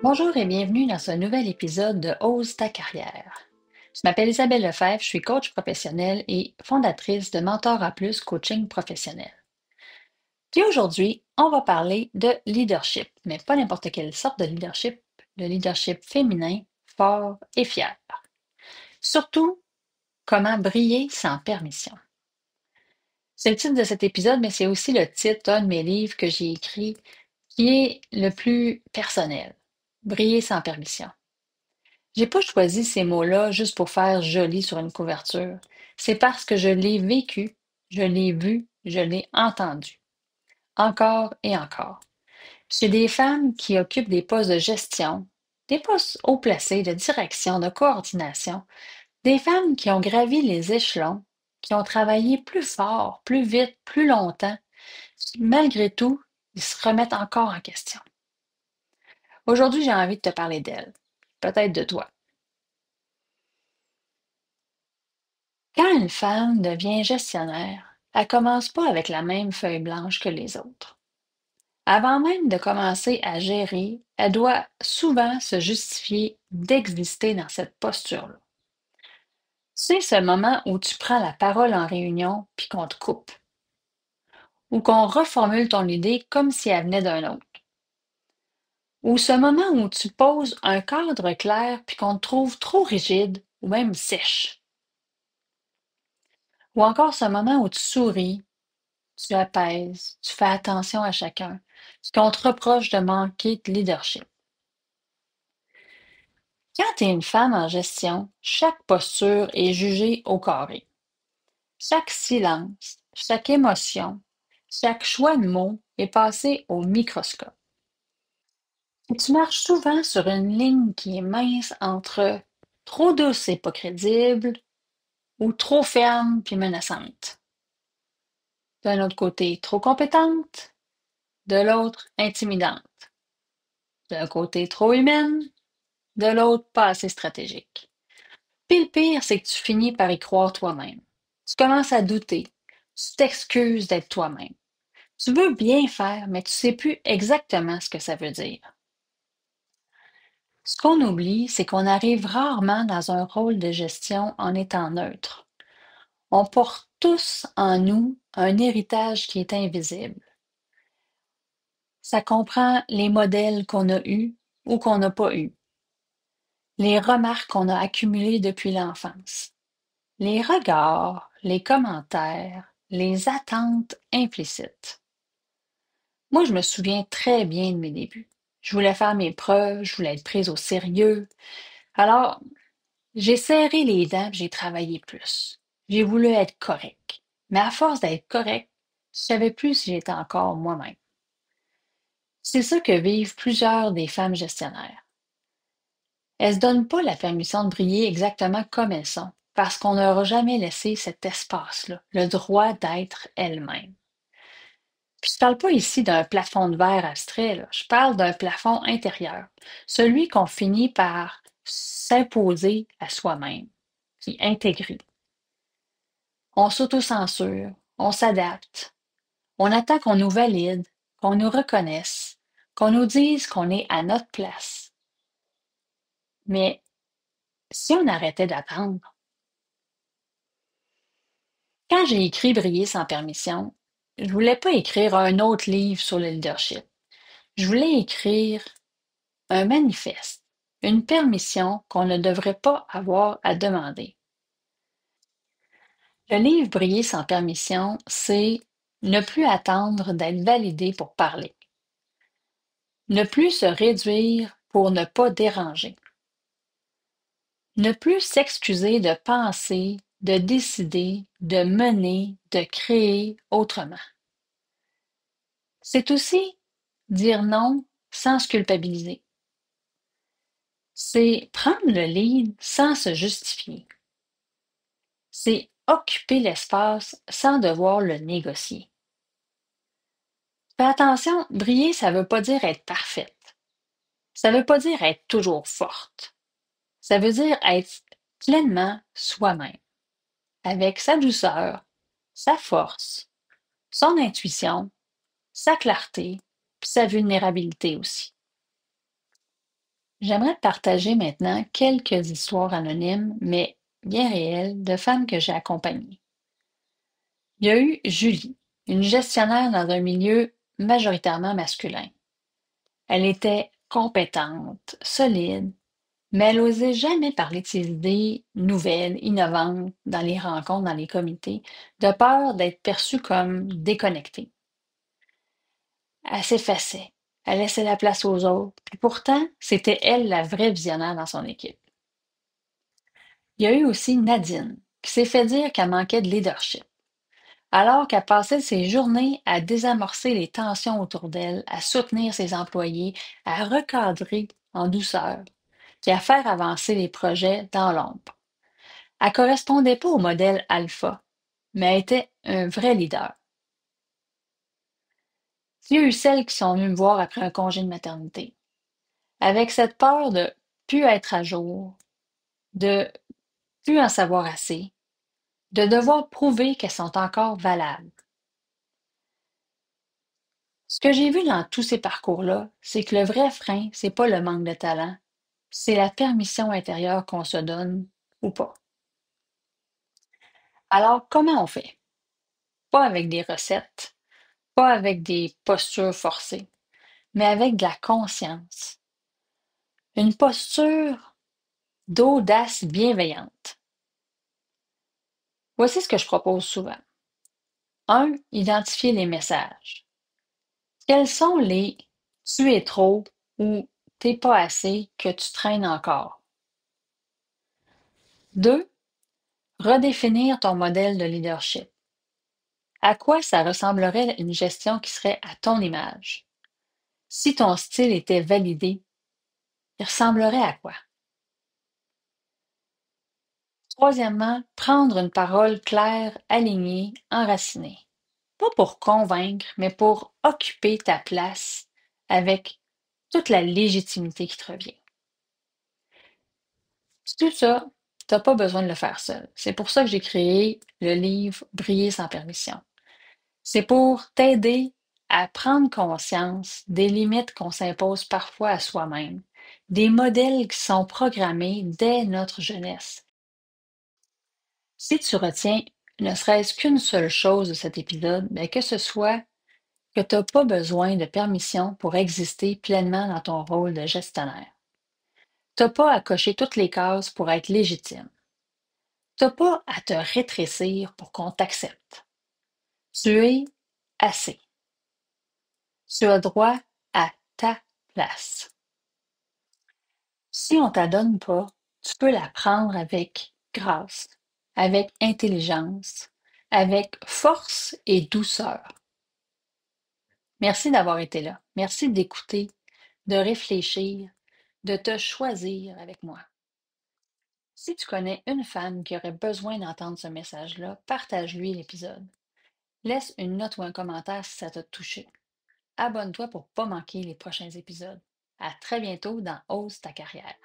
Bonjour et bienvenue dans ce nouvel épisode de Ose ta carrière. Je m'appelle Isabelle Lefebvre, je suis coach professionnelle et fondatrice de Mentor à Plus Coaching professionnel. Puis aujourd'hui, on va parler de leadership, mais pas n'importe quelle sorte de leadership, le leadership féminin, fort et fier. Surtout, comment briller sans permission. C'est le titre de cet épisode, mais c'est aussi le titre d'un de mes livres que j'ai écrit qui est le plus personnel, Briller sans permission. J'ai pas choisi ces mots-là juste pour faire joli sur une couverture. C'est parce que je l'ai vécu, je l'ai vu, je l'ai entendu. Encore et encore. Chez des femmes qui occupent des postes de gestion, des postes haut placés de direction, de coordination, des femmes qui ont gravi les échelons, qui ont travaillé plus fort, plus vite, plus longtemps, malgré tout, ils se remettent encore en question. Aujourd'hui, j'ai envie de te parler d'elles, peut-être de toi. Quand une femme devient gestionnaire, elle commence pas avec la même feuille blanche que les autres. Avant même de commencer à gérer, elle doit souvent se justifier d'exister dans cette posture-là. C'est ce moment où tu prends la parole en réunion puis qu'on te coupe, ou qu'on reformule ton idée comme si elle venait d'un autre, ou ce moment où tu poses un cadre clair puis qu'on te trouve trop rigide ou même sèche, ou encore ce moment où tu souris. Tu apaises, tu fais attention à chacun, ce qu'on te reproche de manquer de leadership. Quand tu es une femme en gestion, chaque posture est jugée au carré. Chaque silence, chaque émotion, chaque choix de mots est passé au microscope. Et tu marches souvent sur une ligne qui est mince entre trop douce et pas crédible ou trop ferme puis menaçante. D'un autre côté, trop compétente, de l'autre, intimidante. D'un côté, trop humaine, de l'autre, pas assez stratégique. Puis le pire, c'est que tu finis par y croire toi-même. Tu commences à douter. Tu t'excuses d'être toi-même. Tu veux bien faire, mais tu sais plus exactement ce que ça veut dire. Ce qu'on oublie, c'est qu'on arrive rarement dans un rôle de gestion en étant neutre. On porte tous en nous un héritage qui est invisible. Ça comprend les modèles qu'on a eus ou qu'on n'a pas eus, les remarques qu'on a accumulées depuis l'enfance. Les regards, les commentaires, les attentes implicites. Moi, je me souviens très bien de mes débuts. Je voulais faire mes preuves, je voulais être prise au sérieux. Alors, j'ai serré les dents, j'ai travaillé plus. J'ai voulu être correct. Mais à force d'être correct, je savais plus si j'étais encore moi-même. C'est ça que vivent plusieurs des femmes gestionnaires. Elles se donnent pas la permission de briller exactement comme elles sont, parce qu'on leur a jamais laissé cet espace-là, le droit d'être elles-mêmes. Puis je parle pas ici d'un plafond de verre abstrait, là. Je parle d'un plafond intérieur, celui qu'on finit par s'imposer à soi-même, puis intégrer. On s'autocensure, on s'adapte, on attend qu'on nous valide, qu'on nous reconnaisse, qu'on nous dise qu'on est à notre place. Mais si on arrêtait d'attendre, quand j'ai écrit Briller sans permission, je voulais pas écrire un autre livre sur le leadership. Je voulais écrire un manifeste, une permission qu'on ne devrait pas avoir à demander. Le livre Briller sans permission, c'est ne plus attendre d'être validé pour parler, ne plus se réduire pour ne pas déranger, ne plus s'excuser de penser, de décider, de mener, de créer autrement. C'est aussi dire non sans se culpabiliser. C'est prendre le lead sans se justifier. C'est occuper l'espace sans devoir le négocier. Fais attention, briller, ça veut pas dire être parfaite. Ça veut pas dire être toujours forte. Ça veut dire être pleinement soi-même, avec sa douceur, sa force, son intuition, sa clarté, puis sa vulnérabilité aussi. J'aimerais te partager maintenant quelques histoires anonymes, mais bien réelles, de femmes que j'ai accompagnées. Il y a eu Julie, une gestionnaire dans un milieu majoritairement masculin. Elle était compétente, solide, mais elle n'osait jamais parler de ses idées nouvelles, innovantes dans les rencontres, dans les comités, de peur d'être perçue comme déconnectée. Elle s'effaçait, elle laissait la place aux autres, puis pourtant, c'était elle la vraie visionnaire dans son équipe. Il y a eu aussi Nadine, qui s'est fait dire qu'elle manquait de leadership, alors qu'elle passait ses journées à désamorcer les tensions autour d'elle, à soutenir ses employés, à recadrer en douceur, puis à faire avancer les projets dans l'ombre. Elle correspondait pas au modèle alpha, mais elle était un vrai leader. Il y a eu celles qui sont venues me voir après un congé de maternité, avec cette peur de plus être à jour, de plus en savoir assez, de devoir prouver qu'elles sont encore valables. Ce que j'ai vu dans tous ces parcours-là, c'est que le vrai frein, c'est pas le manque de talent, c'est la permission intérieure qu'on se donne ou pas. Alors, comment on fait? Pas avec des recettes, pas avec des postures forcées, mais avec de la conscience. Une posture d'audace bienveillante. Voici ce que je propose souvent. 1. Identifier les messages. Quels sont les tu es trop ou t'es pas assez que tu traînes encore? 2. Redéfinir ton modèle de leadership. À quoi ça ressemblerait une gestion qui serait à ton image? Si ton style était validé, il ressemblerait à quoi? Troisièmement, prendre une parole claire, alignée, enracinée. Pas pour convaincre, mais pour occuper ta place avec toute la légitimité qui te revient. Tout ça, tu n'as pas besoin de le faire seul. C'est pour ça que j'ai créé le livre Briller sans permission. C'est pour t'aider à prendre conscience des limites qu'on s'impose parfois à soi-même, des modèles qui sont programmés dès notre jeunesse. Si tu retiens ne serait-ce qu'une seule chose de cet épisode, bien que ce soit que tu n'as pas besoin de permission pour exister pleinement dans ton rôle de gestionnaire. Tu n'as pas à cocher toutes les cases pour être légitime. Tu n'as pas à te rétrécir pour qu'on t'accepte. Tu es assez. Tu as droit à ta place. Si on ne t'adonne pas, tu peux la prendre avec grâce, avec intelligence, avec force et douceur. Merci d'avoir été là. Merci d'écouter, de réfléchir, de te choisir avec moi. Si tu connais une femme qui aurait besoin d'entendre ce message-là, partage-lui l'épisode. Laisse une note ou un commentaire si ça t'a touché. Abonne-toi pour ne pas manquer les prochains épisodes. À très bientôt dans Ose ta carrière.